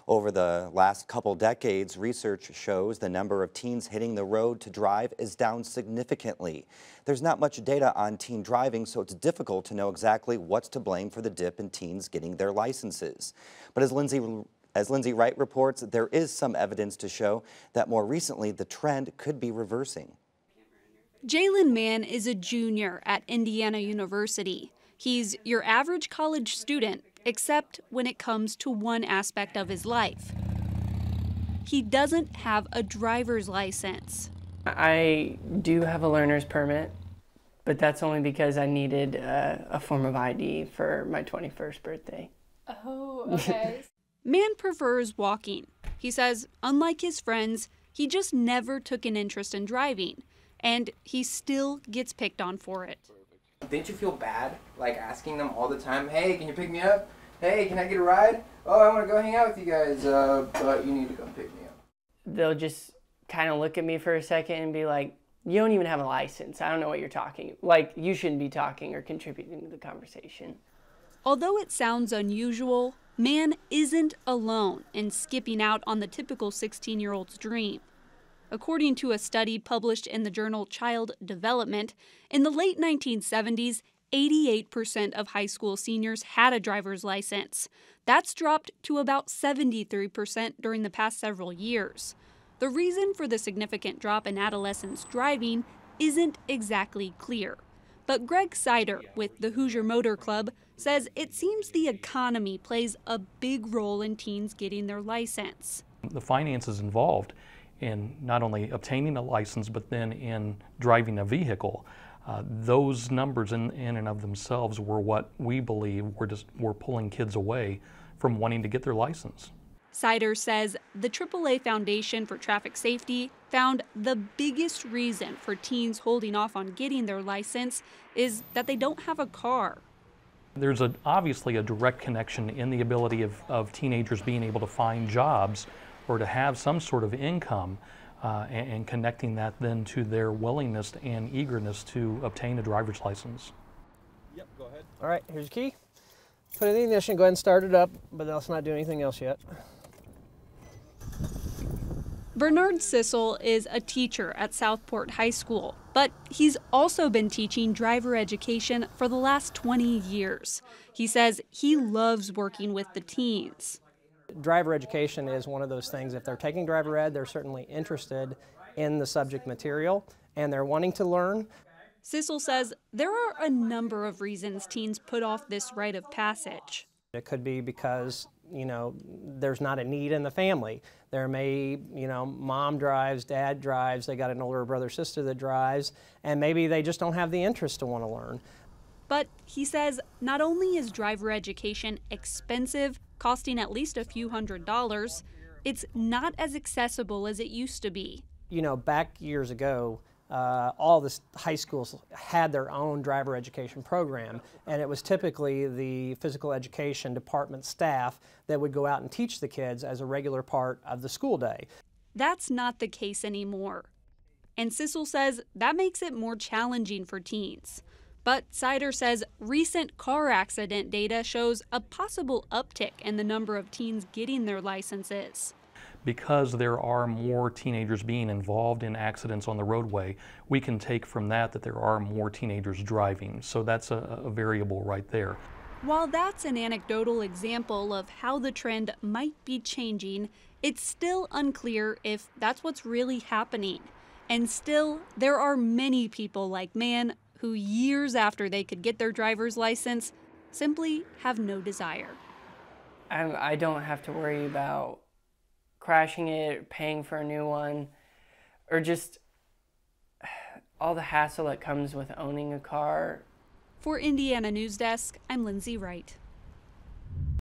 Over the last couple decades, research shows the number of teens hitting the road to drive is down significantly. There's not much data on teen driving, so it's difficult to know exactly what's to blame for the dip in teens getting their licenses. But as Lindsay Wright reports, there is some evidence to show that more recently the trend could be reversing. Jalen Mann is a junior at Indiana University. He's your average college student, except when it comes to one aspect of his life. He doesn't have a driver's license. I do have a learner's permit, but that's only because I needed a form of ID for my 21st birthday. Oh, okay. Mann prefers walking. He says, unlike his friends, he just never took an interest in driving, and he still gets picked on for it. Didn't you feel bad, like asking them all the time, hey, can you pick me up? Hey, can I get a ride? Oh, I want to go hang out with you guys, but you need to come pick me up. They'll just kind of look at me for a second and be like, you don't even have a license. I don't know what you're talking. Like, you shouldn't be talking or contributing to the conversation. Although it sounds unusual, Mann isn't alone in skipping out on the typical 16-year-old's dream. According to a study published in the journal Child Development, in the late 1970s, 88% of high school seniors had a driver's license. That's dropped to about 73% during the past several years. The reason for the significant drop in adolescents driving isn't exactly clear. But Greg Sider with the Hoosier Motor Club says it seems the economy plays a big role in teens getting their license. The finances involved in not only obtaining a license, but then in driving a vehicle. Those numbers in and of themselves were what we believe were pulling kids away from wanting to get their license. Sider says the AAA Foundation for Traffic Safety found the biggest reason for teens holding off on getting their license is that they don't have a car. There's obviously a direct connection in the ability of teenagers being able to find jobs or to have some sort of income, and connecting that then to their willingness and eagerness to obtain a driver's license. Yep, go ahead. All right, here's your key. Put it in the ignition, go ahead and start it up, but let's not do anything else yet. Bernard Sissel is a teacher at Southport High School, but he's also been teaching driver education for the last 20 years. He says he loves working with the teens. Driver education is one of those things, if they're taking driver ed, they're certainly interested in the subject material and they're wanting to learn. Sissel says there are a number of reasons teens put off this rite of passage. It could be because, there's not a need in the family. There may, mom drives, dad drives, they got an older brother, sister that drives, and maybe they just don't have the interest to want to learn. But he says not only is driver education expensive, costing at least a few $100s, it's not as accessible as it used to be. Back years ago, all the high schools had their own driver education program, and it was typically the physical education department staff that would go out and teach the kids as a regular part of the school day. That's not the case anymore. And Sissel says that makes it more challenging for teens. But Sider says recent car accident data shows a possible uptick in the number of teens getting their licenses. Because there are more teenagers being involved in accidents on the roadway, we can take from that there are more teenagers driving. So that's a variable right there. While that's an anecdotal example of how the trend might be changing, it's still unclear if that's what's really happening. And still, there are many people like Mann who years after they could get their driver's license simply have no desire. I don't have to worry about crashing it, paying for a new one, or just all the hassle that comes with owning a car. For Indiana Newsdesk, I'm Lindsay Wright.